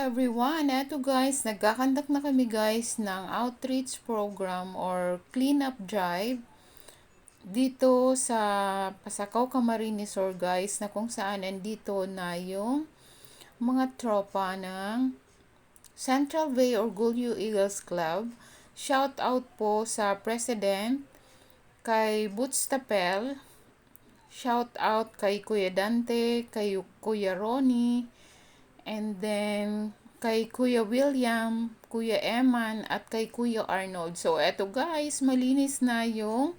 Everyone, eto guys, nagkakandak na kami guys ng outreach program or cleanup drive dito sa Pasakaw, Camarines Sur guys, na kung saan nandito na yung mga tropa ng Central Bay Orgullo Eagles Club. Shout out po sa President, kay Boots Tapel, shout out kay Kuya Dante, kay Kuya Ronnie, and then kay Kuya William, Kuya Eman, at kay Kuya Arnold. So, eto guys, malinis na yung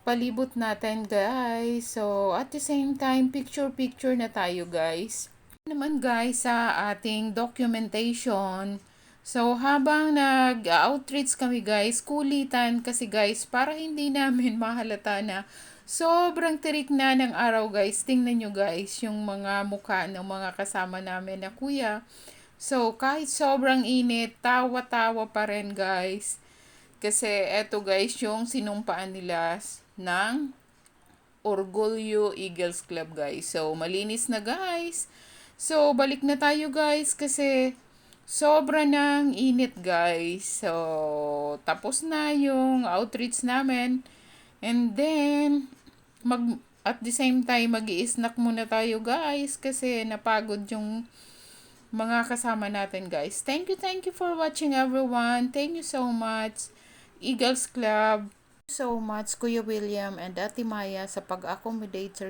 palibot natin guys. So, at the same time, picture-picture na tayo guys. Naman guys sa ating documentation. So, habang nag-outreach kami guys, kulitan kasi guys, para hindi namin mahalata na sobrang tirik na ng araw guys. Tingnan nyo guys, yung mga mukha ng mga kasama namin na kuya. So, kahit sobrang init, tawa-tawa pa rin guys. Kasi eto guys, yung sinumpaan nila ng Orgullo Eagles Club guys. So, malinis na guys. So, balik na tayo guys kasi sobra ng init guys. So, tapos na yung outreach namin. And then, at the same time, mag-i-snack muna tayo guys kasi napagod yung mga kasama natin guys. Thank you for watching everyone. Thank you so much, Eagles Club. So much, Kuya William and Ate Maya sa pag-accommodate sa